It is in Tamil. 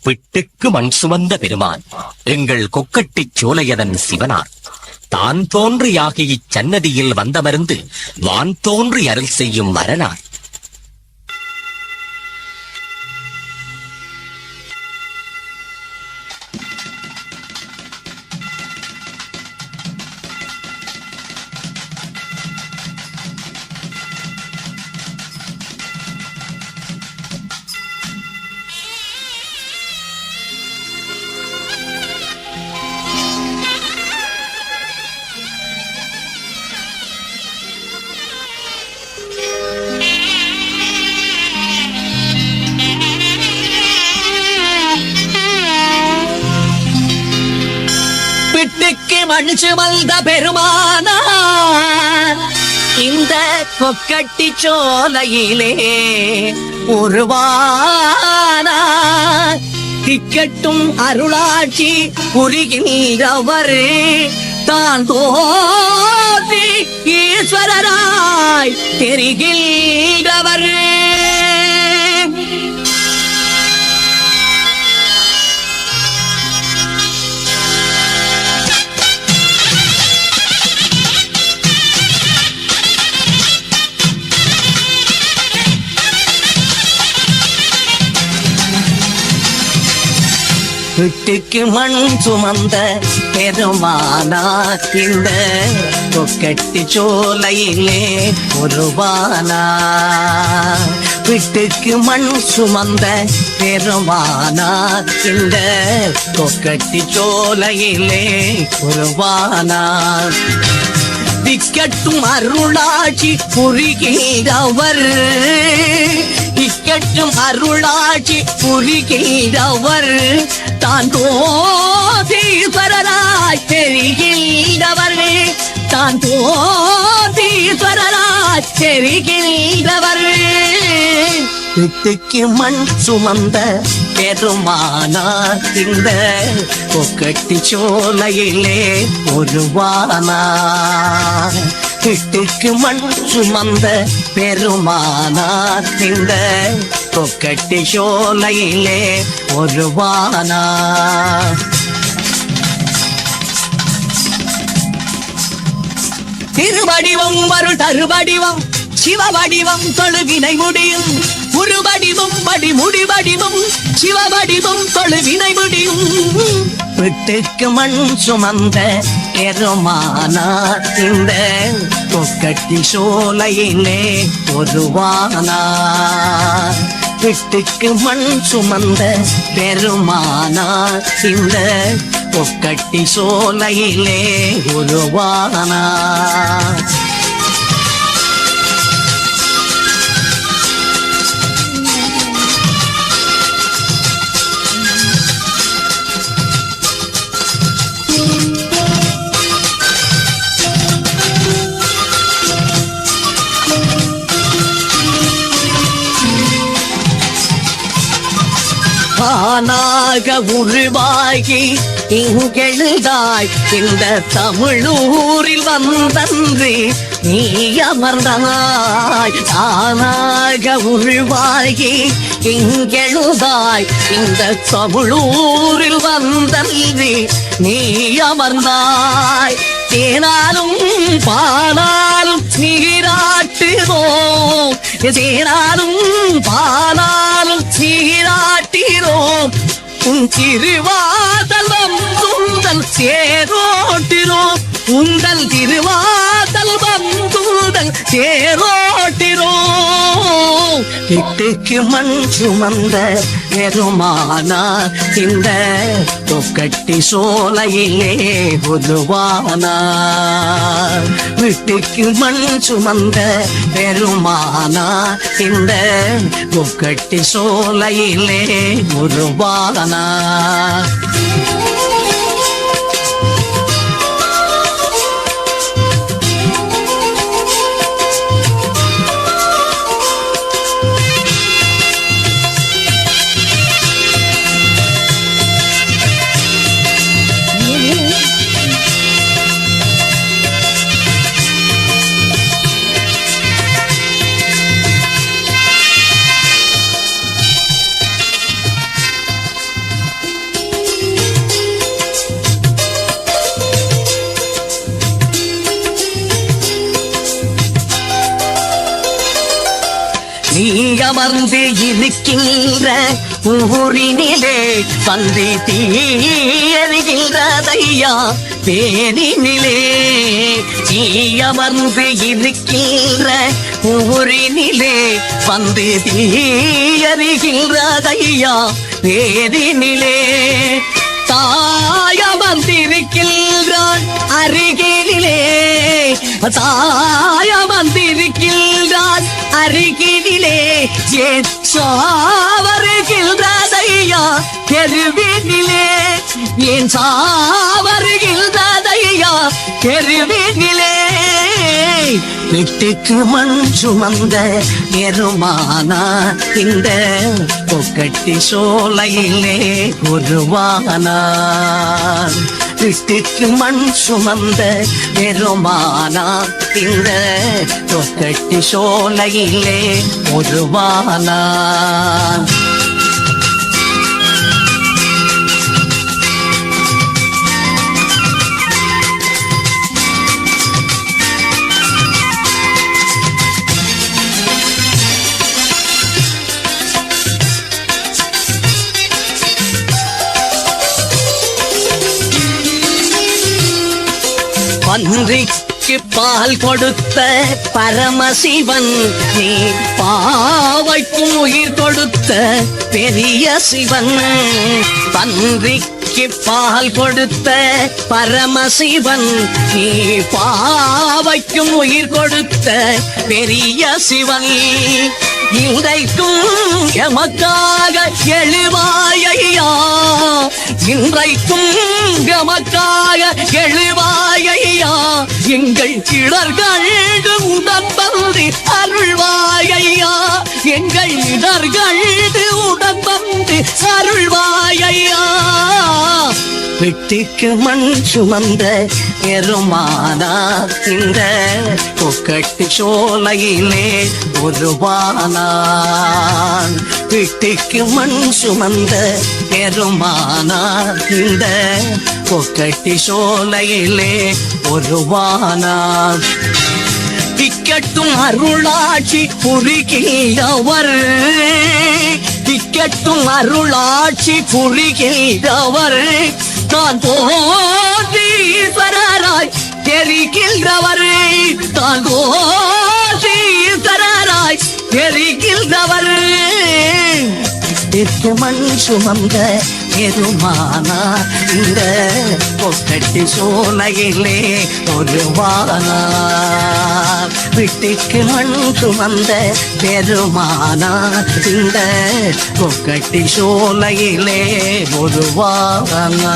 பிட்டுக்கு மண் சுமந்த பெருமான் எங்கள் கொக்கட்டிச் சோலையதன் சிவனார் தான் தோன்றியாகி இச்சன்னதியில் வந்தமர்ந்து வான் தோன்றி அருள் செய்யும் வரனார். பிட்டுக்கு மண் சுமந்த பெருமானார் இந்த கொக்கட்டி சோலையிலே உருவானார். திக்கட்டும் அருளாட்சி புரிகின்றவர் தான் தோன்றி ஈஸ்வரராய் தெரிகின்றவர். பிட்டுக்கு மண் சுமந்த பெருமானார் இந்த கொக்கட்டி சோலையிலே உருவானார். பிட்டுக்கு மண் சுமந்த பெருமானார் இந்த கொக்கட்டி சோலையிலே உருவானார். திக்கட்டும் அருளாட்சி புரிகின்றவர் திக்கட்டும் அருளாட்சி புரிகின்றவர் தான் தோதீஸ்வரராய் தெரிகின்றவர் தான் தோதீஸ்வரராய் தெரிகின்றவர். பிட்டுக்கு மண் சுமந்த பெருமானார் இந்த கொக்கட்டி சோலையிலே உருவானார். பிட்டுக்கு மண் சுமந்த பெருமானார் இந்த கொக்கட்டி சோலையிலே உருவானார். திருவடிவம் வரு தருவடிவம் சிவவடிவம் தொழுவினை முடியும் உருவடிவம் படி முடிவடிவம் சிவவடிவம் தொழுவினை முடியும். பிட்டுக்கு மண் சுமந்த பெருமானார் இந்த கொக்கட்டி சோலையிலே உருவானார். பிட்டுக்கு மண் சுமந்த பெருமானார் இந்த கொக்கட்டி சோலையிலே உருவானார். தானாக உருவாகி இங்கெழுதாய் இந்த தமிழூரில் வந்தன்றி நீ அமர்ந்தாய். தானாக உருவாகி இங்கெழுதாய் இந்த தமிழூரில் வந்தன்றி நீ அமர்ந்தாய். தேனாலும் பாலாலும் நீராட்டுவோம் தேனாலும் பாலாலும் நீராட்டிரோம் உன் திருவாதலம் துந்தல் சேரோட்டிரோம் உந்தல் திருவாதல் வந்துதல் சேரோட்டிரோம். பிட்டுக்கு மண் சுமந்த பெருமானார் இந்த கொக்கட்டி சோலையிலே உருவானார். பிட்டுக்கு மண் சுமந்த பெருமானார் இந்த கொக்கட்டி சோலையிலே உருவானார். நீ அமர்ந்து இருக்கின்ற ஊரினிலே வந்து தீயறிகின்றதையா தேனினிலே. நீ அமர்ந்து இருக்கின்ற ஊரினிலே வந்து தீயறிகின்றதையா தேனினிலே. தாயமர்ந்திருக்கின்றான் அருகிலே, தாயமர்ந்திருக்கின்றான் அருகிலே, ஏன் சாவருகின்றதையா தெருவினிலே, ஏன் சாவருகின்றதையா தெருவினிலே. வீட்டுக்கு மண் சுமந்த எருமானா இந்த கொக்கட்டி சோலையிலே உருவானார். வீட்டுக்கு மண் சுமந்த எருமானா இந்த கொக்கட்டி சோலையிலே உருவானார். பன்றிக்கு பால் கொடுத்த பரமசிவன், நீ பாவைக்கும் உயிர் கொடுத்த பெரிய சிவன். பன்றிக்கு பால் கொடுத்த பரமசிவன், நீ பாவைக்கும் உயிர் கொடுத்த பெரிய சிவன். இன்றைக்கும் எமக்காக எழுவாயையா, இன்றைக்கும் எமக்காக எழுவாயையா, எங்கள் இடர்கள் உடன் வந்து அருள்வாயையா, எங்கள் இடர்கள் உடன் வந்து அருள்வாயையா. வீட்டுக்கு மண் சுமந்த எருமானா இந்த கொக்கட்டி சோலையிலே உருவானான். வீட்டுக்கு மண் சுமந்த எருமானா இந்த கொக்கட்டி சோலையிலே உருவானான். திக்கட்டும் அருளாட்சி புரிகின்றவர், திக்கட்டும் அருளாட்சி புரிகின்றவர், தான் போதீஸ்வரராய் தெரிகின்றவர், தான் போதீஸ்வரராய் தெரிகின்றவர். வீட்டுக்கு மண் சுமந்த எருமானா இந்த கொக்கட்டி சோலையிலே உருவானார். வீட்டுக்கு மண் சுமந்த பெருமானா இந்த கொக்கட்டி சோலையிலே உருவானார்.